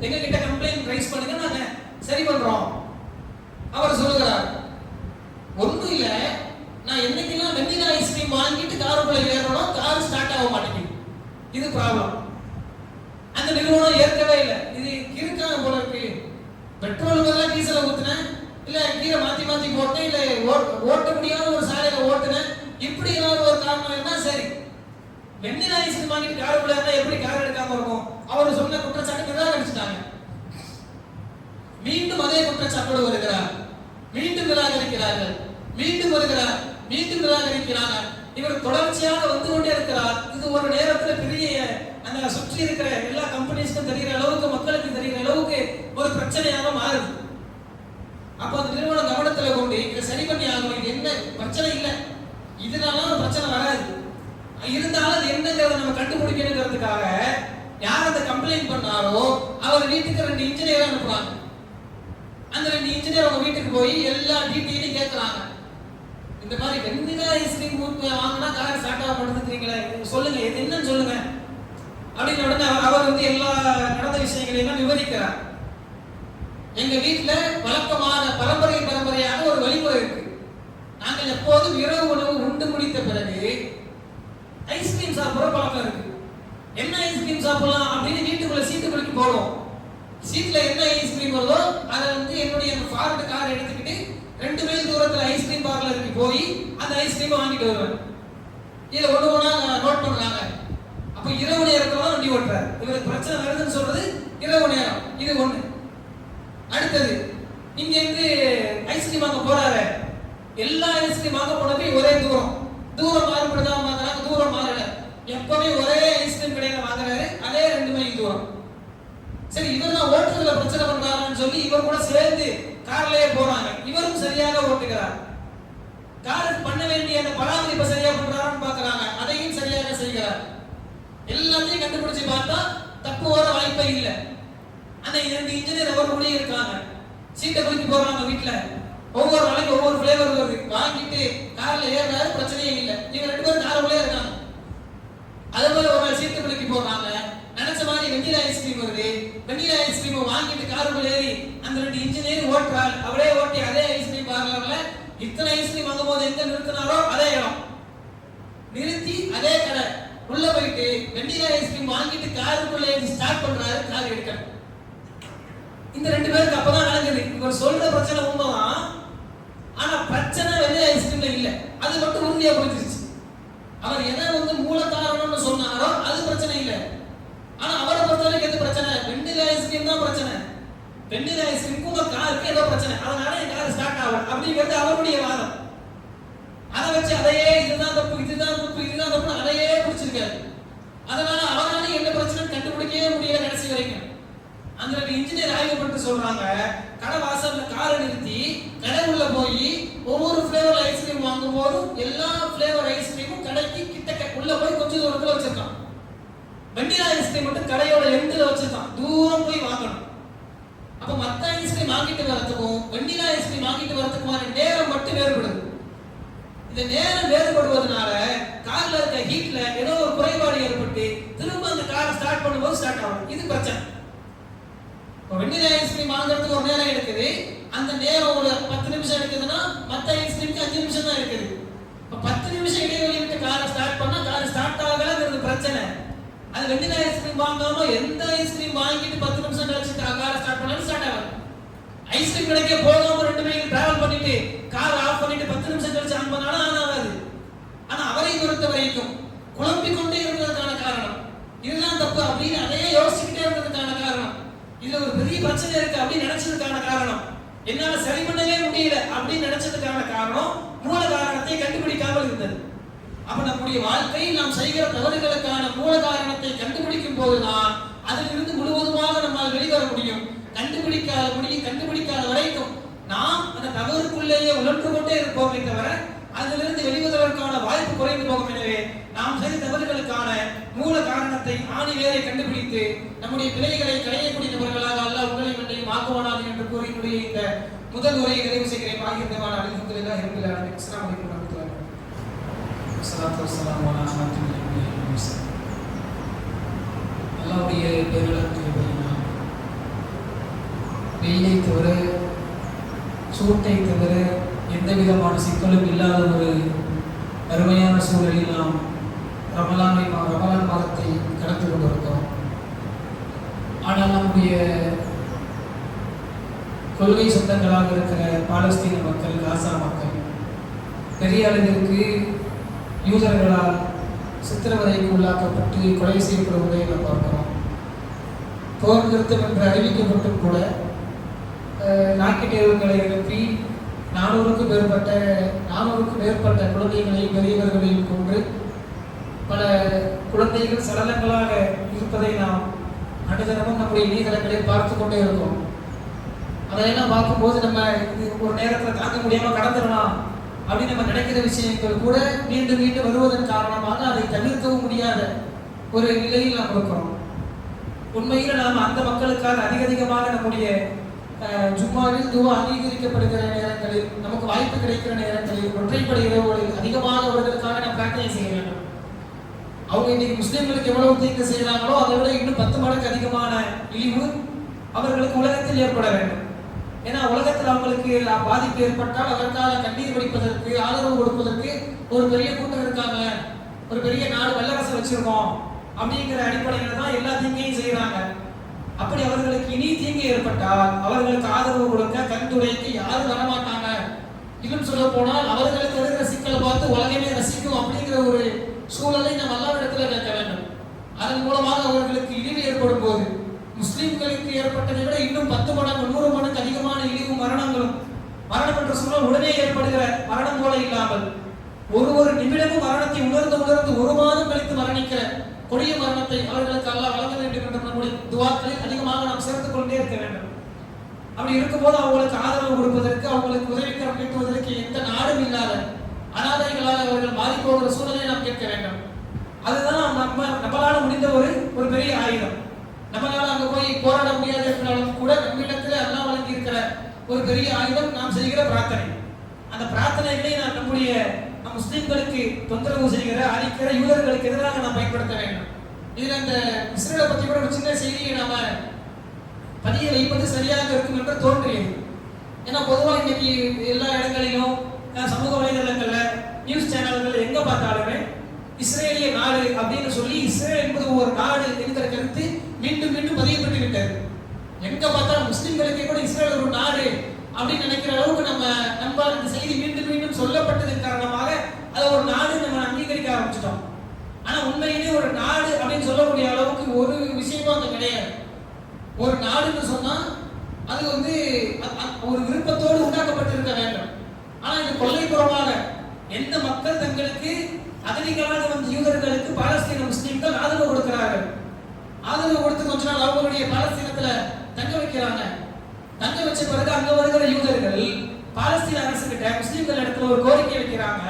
எங்க கிட்ட கம்ப்ளைண்ட் ரைஸ் பண்ணுங்க, நாங்க சரி பண்றோம். அவர் சொல்லுகிறார், ஒன்றும் இல்லை, நான் என்னைக்கெல்லாம் வெண்ணிலா ஐஸ்கிரீம் வாங்கிட்டு காருக்குள்ள ஏறணும், கார் ஸ்டார்ட் ஆக மாட்டேங்குது, இது ப்ராப்ளம். அந்த நிறுவனம் ஏற்கவே இல்லை, இது இருக்காங்க போல இருக்கு, பெட்ரோல் பதிலாக டீசலை ஊத்துனேன், இல்ல கீரை மாத்தி மாத்தி போட்டேன், இல்ல ஓட்ட முடியாத ஒரு சாலையில ஓட்டுனேன், இப்படி ஏதாவது ஒரு காரணம் இருந்தா சரி. வெண்ணிலா ஐஸ்கிரீம் வாங்கிட்டு காருக்குள்ள இருந்தா எப்படி கார் எடுக்காம இருக்கும்? அவர் சொன்ன குற்றச்சாட்டு நிராகரிச்சுட்டாங்க. மீண்டும் அதே குற்றச்சாட்டோடு வருகிறார், மீண்டும் நிராகரிக்கிறார்கள், மீண்டும் வருகிறார், மீண்டும் நிராகரிக்கிறார்கள். இவர் தொடர்ச்சியாக வந்து கொண்டே இருக்கிறார். இது ஒரு நேரத்தில் பெரிய அந்த சுற்றி இருக்கிற எல்லா கம்பெனிஸ்க்கும் தெரிகிற அளவுக்கு, மக்களுக்கு தெரிகிற அளவுக்கு ஒரு பிரச்சனையாக மாறுது. அப்போ அந்த நிறுவனம் கவனத்துல கொண்டு இதை சரி பண்ணி ஆகணும், இது என்ன பிரச்சனை இல்லை, இதனால பிரச்சனை வராது, இருந்தாலும் அது என்னங்கிறத நம்ம கண்டுபிடிக்கணுங்கிறதுக்காக யார் அந்த கம்ப்ளைண்ட் பண்ணாரோ அவர் வீட்டுக்கு 2 இன்ஜினியர் அனுப்புறாங்க. அந்த 2 இன்ஜினியர் அவங்க வீட்டுக்கு போய் எல்லா டீட்டெயிலையும் கேட்கறாங்க. இந்த மாதிரி வெண்ணிலா ஐஸ்கிரீம் வாங்கினா கார் ஸ்டார்ட் ஆக மாட்டேங்கிறீங்களே, சொல்லுங்க இது என்னன்னு சொல்லுங்க அப்படின்னு உடனே அவர் வந்து எல்லா நடந்த விஷயங்களையும் விவரிக்கிறார். எங்க வீட்டுல வழக்கமான பரம்பரையாக ஒரு வழிமுறை இருக்கு. நாங்கள் எப்போதும் இரவு உணவு உண்டு முடித்த பிறகு ஐஸ்கிரீம் சாப்பிடுற பழக்கம் இருக்கு. என்ன ஐஸ்கிரீம் சாப்பிடலாம் அப்படின்னு வீட்டுக்குள்ள சீட்டு குலுக்கி போடுவோம். சீட்ல என்ன ஐஸ்கிரீம் வருதோ அதை வந்து என்னுடைய ஃபார்வர்ட் கார் எடுத்துக்கிட்டு 2 மைல் தூரத்துல ஐஸ்கிரீம் பார்லருக்கு போய் அந்த ஐஸ்கிரீம் வாங்கிட்டு வருவேன். இதை ஒண்ணு நோட் பண்றாங்க. அப்ப இரவு நேரத்துல வண்டி ஓட்டுறாரு, இவருக்கு பிரச்சனை வருதுன்னு சொல்றது இரவு நேரம், இது ஒண்ணு. அடுத்தது, இங்க இருந்து ஐஸ்கிரீம் வாங்க போறாரு, எல்லா ஐஸ்கிரீம் வாங்க போனப்ப ஒரே தூரம் மாறுபடுதா வாங்குறாங்க, தூரம் மாறல, எப்பவுமே ஒரே ஐஸ்கிரீம் கடையில வாங்குறாரு, அதே 2 மைல் தூரம். சரி, இவர் தான் ஓட்டுறதுல பிரச்சனை பண்றாருன்னு சொல்லி இவர் கூட சேர்ந்து கார்லயே போறாங்க. இவரும் சரியாக ஓட்டுகிறார், காருக்கு பண்ண வேண்டிய அந்த பராமரிப்பை சரியா பண்றாருன்னு பாக்குறாங்க, அதையும் சரியாக செய்கிறார். எல்லாத்தையும் கண்டுபிடிச்சு பார்த்தா தப்பு வர வாய்ப்பே இல்லை. அந்த 2 இன்ஜினியர் அவர் கூட இருக்காங்க, சீட்டை குலுக்கி போறாங்க. வீட்டுல ஒவ்வொரு நாளைக்கு ஒவ்வொரு ஃபிளேவர் வருது, வாங்கிட்டு கார்ல ஏறாரு, பிரச்சனையே இல்லை. இவங்க 2 பேரும் காருக்குள்ளே இருக்காங்க. அதே மாதிரி ஒரு நாள் சீட்டை குலுக்கி போறாங்க, நினைச்ச மாதிரி வெண்ணிலா ஐஸ்கிரீம் வருது, வெண்ணிலா ஐஸ்கிரீம் வாங்கிட்டு காருக்குள்ள ஏறி அந்த 2 இன்ஜினியர் ஓட்டுறாள். அவளே ஓட்டி அதே ஐஸ்கிரீம் பார்லர்ல இத்தனை ஐஸ்கிரீம் வாங்கும் போது எங்க நிறுத்தினாரோ அதே இடம் நிறுத்தி அதே கடை உள்ள போயிட்டு வெண்ணிலா ஐஸ்கிரீம் வாங்கிட்டு காருக்குள்ள ஏறி ஸ்டார்ட் பண்றாரு, கார் எடுக்கணும். இந்த 2 பேருக்கு அப்பதான் நடக்குது, இவர் சொல்ற பிரச்சனை உண்மைதான், ஆனா பிரச்சனை வெண்ணிலா ஐஸ்கிரீம்ல இல்ல, அது மட்டும் உறுதியா புரிஞ்சிருச்சு. அவர் எதை வந்து மூல காரணம்னு சொன்னாரோ அது பிரச்சனை இல்லை, ஆனா அவரை பொறுத்தவரைக்கும் எது பிரச்சனை, வெண்ணிலா ஐஸ்கிரீம் தான் பிரச்சனை. வெண்ணிலா ஐஸ்கிரீம் உங்க காருக்கு ஏதோ பிரச்சனை, அதனால என் கார் ஸ்டார்ட் ஆகும் அப்படிங்கிறது அவருடைய வாதம். அதை வச்சு அதையே இதுதான் தப்பு, இதுதான் தப்பு, இதுதான் தப்பு அதையே பிடிச்சிருக்காரு. அதனால அவரால என்ன பிரச்சனை கண்டுபிடிக்கவே முடியல கடைசி வரைக்கும். அந்த 2 இன்ஜினியர் ஆய்வு பண்ணி சொல்றாங்க, கடை வாசல்ல காரை நிறுத்தி கடை உள்ள போய் ஒவ்வொரு ஃபிளேவர் ஐஸ்கிரீம் வாங்கும் போதும் எல்லா ஃபிளேவர் ஐஸ்கிரீமும் கடைக்கு கிட்ட உள்ள போய் கொஞ்சம் தூரத்துல வச்சிருக்கான். வெண்ணிலா ஐஸ்கிரீம் மட்டும் கடையோட எண்டில் வச்சிருக்கான், தூரம் போய் வாங்கணும். அப்ப மத்த ஐஸ்கிரீம் வாங்கிட்டு வரதுக்கும் வெண்ணிலா ஐஸ்கிரீம் வாங்கிட்டு வரதுக்குமான நேரம் மட்டும் வேறுபடுது. இந்த நேரம் வேறுபடுவதனால கார்ல இருக்க ஹீட்ல ஏதோ ஒரு குறைபாடு ஏற்பட்டு திரும்ப அந்த காரை ஸ்டார்ட் பண்ணும்போது ஸ்டார்ட் ஆகும், இது பிரச்சனை. வெண்ணிலா ஐஸ்கிரீம் வாங்குறதுக்கு ஒரு நேரம் எடுக்குது, அந்த நேரம் ஒரு 10 நிமிஷம் எடுக்குதுன்னா மத்த ஐஸ்கிரீமுக்கு 5 நிமிஷம் தான் இருக்குது. 10 நிமிஷம் இடைவெளி விட்டு காரை ஸ்டார்ட் பண்ணா கார் ஸ்டார்ட் ஆகலங்கிறது பிரச்சனை. அது வெண்ணிலா ஐஸ்கிரீம் வாங்காம எந்த ஐஸ்கிரீம் வாங்கிட்டு 10 நிமிஷம் கழிச்சு காரை ஸ்டார்ட் பண்ணாலும் ஸ்டார்ட் ஆகும். ஐஸ்கிரீம் கடைக்கே போகாம 2 மைல் டிராவல் பண்ணிட்டு கார் ஆஃப் பண்ணிட்டு 10 நிமிஷம் கழிச்சு ஆன் பண்ணாலும் ஆன் ஆகாது. ஆனா அவரை பொறுத்த வரைக்கும் குழம்பிக் கொண்டே இருந்ததுக்கான காரணம் இதுதான் தப்பு அப்படின்னு அதையே யோசிச்சுக்கிட்டே இருந்ததுக்கான காரணம், இதுல ஒரு பெரிய பிரச்சனை இருக்கு அப்படின்னு நினைச்சதுக்கான காரணம், என்னால சரி பண்ணவே முடியல அப்படின்னு நினைச்சதுக்கான காரணம், மூல காரணத்தை கண்டுபிடிக்காமல் இருந்தது. அப்ப நம்முடைய வாழ்க்கையில் நாம் செய்கிற தவறுகளுக்கான மூல காரணத்தை கண்டுபிடிக்கும் போதுதான் அதிலிருந்து முழுவதுமாக நம்மால் வெளிவர முடியும். கண்டுபிடிக்காத வரைக்கும் நாம் அந்த தவறுக்குள்ளேயே உழன்று கொண்டே இருப்போமே தவிர அதிலிருந்து வெளிவதற்கான வாய்ப்பு குறைந்து போகும். எனவே நாம் செய்த தவறுகளுக்கான மூல காரணத்தை ஆணி வேரை கண்டுபிடித்து நம்முடைய பிழைகளை களையக்கூடிய நபர்களாக அல்லாஹ் உங்களை மண்டையும் ஆக்குவானாக என்று கூறி இந்த முதல் உரையை நிறைவு செய்கிறேன். ஆகியமான அல்ஹம்துலில்லாஹி ரப்பில் ஆலமீன். அஸ்ஸலாமு அலைக்கும் வரஹ்மத்துல்லாஹி வபரகாத்துஹு. ஸலாத்து வஸ்ஸலாமு அலா அஷ்ரஃபில் அன்பியா வல் முர்சலீன். அல்லாஹ்வுடைய பேரில் கிருபையினால் வெயிலை தவிர சூட்டை தவிர எந்த விதமான சிக்கலும் இல்லாத ஒரு அருமையான சூழலில் நாம் ரமலான் மாதத்தை கடந்து கொண்டிருக்கிறோம். ஆனால் நம்முடைய கொள்கை சொந்தங்களாக இருக்கிற பாலஸ்தீன மக்கள், காசா மக்கள் பெரிய அளவிற்கு யூதர்களால் சித்திரவதைக்கு உள்ளாக்கப்பட்டு கொலை செய்யப்படுவதை நாம் பார்க்கிறோம். போர் நிறுத்தம் என்று அறிவிக்கப்பட்டும் கூட நாக்கிட்டேவுகளை எழுப்பி 400க்கும் மேற்பட்ட குழந்தைகளையும் பெரியவர்களையும் கொன்று பல குழந்தைகள் சடலங்களாக இருப்பதை நாம் அனுதினமும் நம்முடைய இணையதளங்களில் பார்த்து கொண்டே இருக்கோம். அதையெல்லாம் பார்க்கும்போது நம்ம இது ஒரு நேரத்தில் தாங்க முடியாமல் கடந்துடலாம் அப்படின்னு நம்ம நினைக்கிற விஷயங்கள் கூட மீண்டும் மீண்டும் வருவதன் காரணமாக அதை தவிர்க்கவும் முடியாத ஒரு நிலையில் நாம் இருக்கிறோம். உண்மையில் நாம் அந்த மக்களுக்காக அதிகமாக நம்முடைய ஜும்மாவில் துவா அங்கீகரிக்கப்படுகிற நேரங்களில், நமக்கு வாய்ப்பு கிடைக்கிற நேரங்களில், ஒற்றைப்படை இரவுகளில் அதிகமாக அவர்களுக்காக நாம் பிரார்த்தனை செய்ய வேண்டும். அவங்க இன்னைக்கு முஸ்லிம்களுக்கு எவ்வளவு தீங்கு செய்யறாங்களோ அதை விட இன்னும் 10 மடங்கு அதிகமான இழிவு அவர்களுக்கு உலகத்தில் ஏற்பட வேண்டும். ஏன்னா உலகத்தில் அவங்களுக்கு பாதிப்பு ஏற்பட்டால் அதற்காக கண்ணீர் வடிப்பதற்கு, ஆதரவு கொடுப்பதற்கு ஒரு பெரிய கூட்டம் இருக்காங்க, ஒரு பெரிய நாடு வல்லரசு வச்சிருக்கோம் அப்படிங்கிற அடிப்படையில் தான் எல்லா தீங்கையும் செய்யறாங்க. அப்படி அவர்களுக்கு இனி தீங்கு ஏற்பட்டால் அவர்களுக்கு ஆதரவு கொடுக்க, கண்துடைக்கு யாரும் வரமாட்டாங்க. இன்னும் சொல்ல போனால் அவர்களுக்கு இருக்கிற சிக்கலை பார்த்து உலகமே ரசிக்கும் அப்படிங்கிற ஒரு சூழலை நாம் அல்லாஹ்விடத்தில் கேட்க வேண்டும். அதன் மூலமாக அவர்களுக்கு இழிவு ஏற்படும் போது முஸ்லிம்களுக்கு ஏற்பட்டதை விட இன்னும் 10 மடங்கு 100 மடங்கு அதிகமான இழிவு மரணங்களும், மரணம் என்ற சூழல் உடனே ஏற்படுகிற மரணம் போல இல்லாமல் ஒரு நிமிடமும் மரணத்தை உணர்ந்து 1 மாதம் கழித்து மரணிக்கிற கொடிய மரணத்தை அவர்களுக்கு அல்லாஹ் வழங்க வேண்டும் என்ற நம்முடைய துஆக்களில் அதிகமாக நாம் சேர்த்துக் கொண்டே இருக்க வேண்டும். அப்படி இருக்கும்போது அவங்களுக்கு ஆதரவு கொடுப்பதற்கு, அவங்களுக்கு உதவிக்கரம் நீட்டுவதற்கு எந்த நாடும் இல்லாத அனாதைகளாக அவர்கள் மாறி போகிற சூழலை நாம் கேட்க வேண்டும். அதுதான் நம்மளால முடிந்த ஒரு பெரிய ஆயுதம். நம்மளால அங்க போய் போராட முடியாது என்றாலும் கூட நம்மிடத்தில் அல்லாஹ் வழங்கி இருக்கிற ஒரு பெரிய ஆயுதம் நாம் செய்கிற பிரார்த்தனை. அந்த பிரார்த்தனைகளை நாம் நம்முடைய முஸ்லிம்களுக்கு தொந்தரவு செய்கிற, அழிக்கிற யூதர்களுக்கு எதிராக நாம் பயன்படுத்த வேண்டும். இதுல இந்த இஸ்ரேலை பற்றி கூட ஒரு சின்ன செய்தியை நாம பதிய வைப்பது சரியாக இருக்கும் என்று தோன்றியது. ஏன்னா பொதுவாக இன்னைக்கு எல்லா இடங்களிலும் சமூக வலைதளங்கள்ல, நியூஸ் சேனல்கள் எங்க பார்த்தாலுமே இஸ்ரேலிய நாடு அப்படின்னு சொல்லி இஸ்ரேல் என்பது ஒரு நாடு என்கிற கருத்து மீண்டும் மீண்டும் பதியப்பட்டு விட்டது. எங்க பார்த்தாலும் முஸ்லிம்களுக்கே கூட இஸ்ரேல் ஒரு நாடு அப்படின்னு நினைக்கிற அளவுக்கு நம்ம இந்த செய்தி மீண்டும் மீண்டும் சொல்லப்பட்டதன் காரணமாக அதை ஒரு நாடு நம்ம அங்கீகரிக்க ஆரம்பிச்சிட்டோம். ஆனா உண்மையிலே ஒரு நாடு அப்படின்னு சொல்லக்கூடிய அளவுக்கு ஒரு விஷயமும் அங்க கிடையாது. ஒரு நாடுன்னு சொன்னா அது ஒரு விருப்பத்தோடு உண்டாக்கப்பட்டிருக்க வேண்டும். ஆனா இது கொள்ளைப்புறமாக எந்த மக்கள் தங்களுக்கு அகதிகளாக யூதர்களுக்கு பாலஸ்தீன முஸ்லிம்கள் ஆதரவு கொடுக்கிறார்கள். ஆதரவு கொடுத்து கொஞ்ச நாள் அவங்களுடைய பாலஸ்தீனத்துல தங்க வைக்கிறாங்க. தங்க வச்ச பிறகு அங்க வருகிற யூதர்கள் பாலஸ்தீன அரசு கிட்ட முஸ்லிம்கள் இடத்துல ஒரு கோரிக்கை வைக்கிறாங்க.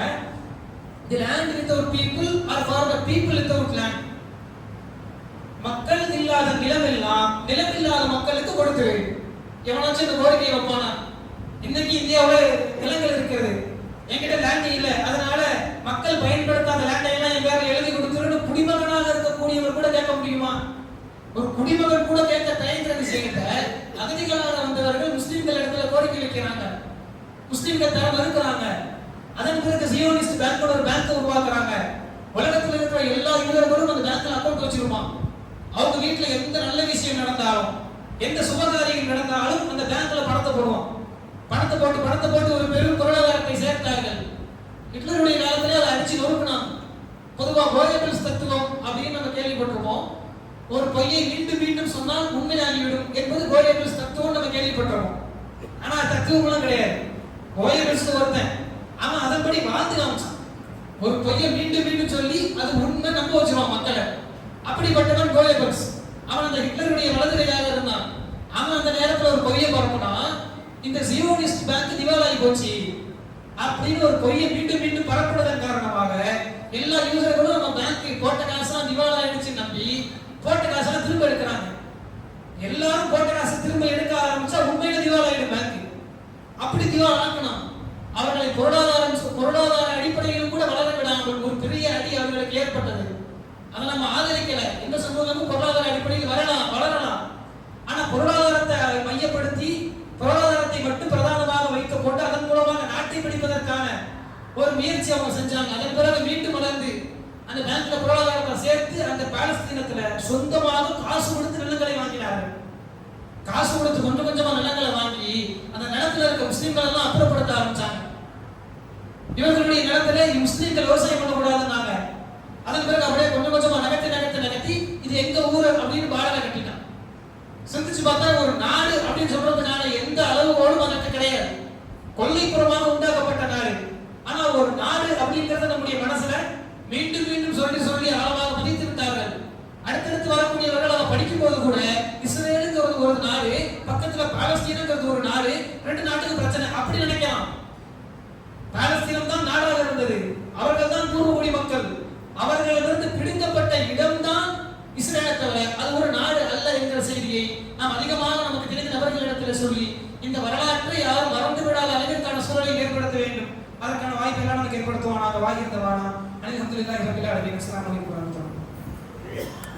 The land without people or for the people without land. மக்கள் இல்லாத நிலமெல்லாம் நிலமில்லாத மக்களுக்கு கொடுத்துரு. எவனாச்சும் இந்த கோரிக்கையை வைப்பானா? இன்னைக்கு இந்தியாவில் நிலங்கள் இருக்கிறது, என்கிட்ட லேண்ட் இல்ல, அதனால மக்கள் பயன்படுத்தாத லேண்டை எல்லாம் என் பேர்ல எழுதி கொடுத்துருன்னு குடிமகனாக இருக்கக்கூடியவர் கூட கேட்க முடியுமா? ஒரு குடிமகன் கூட கேட்க தயங்குற விஷயத்தை அகதிகளாக வந்தவர்கள் முஸ்லிம்கள் இடத்துல கோரிக்கை வைக்கிறாங்க. முஸ்லிம்கள் தர மறுக்கிறாங்க. அதன் பிறகு ஜியோனிஸ்ட் பேங்கோட ஒரு பேங்க் உருவாக்குறாங்க. உலகத்தில் இருக்கிற எல்லா யூதர்களும் அந்த பேங்க்ல அக்கௌண்ட் வச்சிருப்பான். அவங்க வீட்டுல எந்த நல்ல விஷயம் நடந்தாலும், எந்த சுபகாரியம் நடந்தாலும் அந்த பேங்க்ல பணத்தை போடுவோம். பணத்தை போட்டு ஒரு பெரும் பொருளாதாரத்தை சேர்த்தார்கள். ஹிட்லருடைய காலத்திலே அதை அடிச்சு நொறுக்கினான். பொதுவா கோயபிள்ஸ் தத்துவம் அப்படின்னு நம்ம கேள்விப்பட்டிருப்போம். ஒரு பொய்யை மீண்டும் மீண்டும் சொன்னால் உண்மையாகிவிடும் என்பது கோயபிள்ஸ் தத்துவம் நம்ம கேள்விப்பட்டிருப்போம். ஆனா தத்துவம்லாம் கிடையாது. கோயபிள்ஸ் ஒருத்தன் அவன் அதன்படி வாழ்ந்து காமிச்சான். ஒரு பொய்யை மீண்டும் மீண்டும் சொல்லி அது உண்மை நம்ப வச்சிருவான் மக்களை. அப்படிப்பட்டவன் கோயபிள்ஸ். அவன் அந்த ஹிட்லருடைய வலதுகையாக இருந்தான். அவன் அந்த நேரத்தில் ஒரு பொய்யை பரப்புனா இந்த ஜியோனிஸ்ட் பேங்க் திவாலாகி போச்சு அப்படின்னு ஒரு பொய்யை மீண்டும் மீண்டும் பரப்புவதன் காரணமாக எல்லா யூசர்களும் நம்ம பேங்க் போட்ட காசெல்லாம் திவாலாயிடுச்சு நம்பி போட்ட காசெல்லாம் திரும்ப எடுக்கிறாங்க. எல்லாரும் போட்ட காசை திரும்ப எடுக்க ஆரம்பிச்சா உண்மையில திவாலாயிடும் பேங்க். அப்படி திவால் ஆக்கணும். அவர்களை பொருளாதார அடிப்படையிலும் கூட வளர விடாமல் ஒரு பெரிய அடி அவர்களுக்கு ஏற்பட்டது. அதை நம்ம ஆதரிக்கல. எந்த சமூகமும் பொருளாதார அடிப்படையில் வளரலாம். ஆனா பொருளாதாரத்தை மையப்படுத்தி பொருளாதாரத்தை மட்டும் பிரதானமாக வைத்துக் கொண்டு அதன் மூலமாக நாட்டை பிடிப்பதற்கான ஒரு முயற்சி அவங்க செஞ்சாங்க. அதன் பிறகு மீண்டும் வளர்ந்து அந்த பேங்க்ல பொருளாதாரத்தை சேர்த்து அந்த பாலஸ்தீனத்துல சொந்தமாக காசு கொடுத்து நிலங்களை வாங்கினார்கள். காசு கொடுத்து கொஞ்சம் கொஞ்சமா நிலங்களை வாங்கி அந்த நிலத்துல இருக்க முஸ்லிம்கள் எல்லாம் அப்புறப்படுத்த ஆரம்பிச்சாங்க. இவர்களுடைய நிலத்திலே முஸ்லிம்கள் விவசாயம் பண்ணக்கூடாதுன்னாங்க. அதன் பிறகு அப்படியே கொஞ்சம் கொஞ்சமா நகர்த்தி இது எங்க ஊரு அப்படின்னு பாடலை கட்டினான். சிந்திச்சு பார்த்தா ஒரு நாடு அப்படின்னு சொல்றதுனால எந்த அளவுகோடும் அதற்கு கிடையாது. கொல்லைப்புறமாக உண்டாக்கப்பட்ட நாடு. ஆனா ஒரு நாடு அப்படிங்கறத நம்முடைய மனசுல மீண்டும் மீண்டும் சொல்லி ஆழமாக பதித்து விட்டார்கள். அடுத்தடுத்து வரக்கூடியவர்கள் அதை படிக்கும் போது கூட இஸ்ரேலுங்கிறது ஒரு நாடு, பக்கத்துல பாலஸ்தீனங்கிறது ஒரு நாடு, ரெண்டு நாட்டுக்கு பிரச்சனை அப்படி நினைக்கலாம். பாலஸ்தீனம் தான் நாடாக இருந்தது. அவர்கள் தான் பூர்வகுடி மக்கள். அவர்களிடமிருந்து பிடுங்கப்பட்ட இடம்தான் இஸ்ரேலை தவிர அது ஒரு நாடு அல்ல என்கிற செய்தியை நாம் அதிகமாக நமக்கு தெரிந்த நபர்களிடத்தில் சொல்லி இந்த வரலாற்றை யாரும் மறந்து விடாத அளவிற்கான சூழலை ஏற்படுத்த வேண்டும். அதற்கான வாய்ப்பை எல்லாம் நமக்கு ஏற்படுத்துவானா, அந்த வாய்ப்பு தருவானா. அல்ஹம்துலில்லாஹி ரப்பில் ஆலமீன். அஸ்ஸலாமு அலைக்கும்.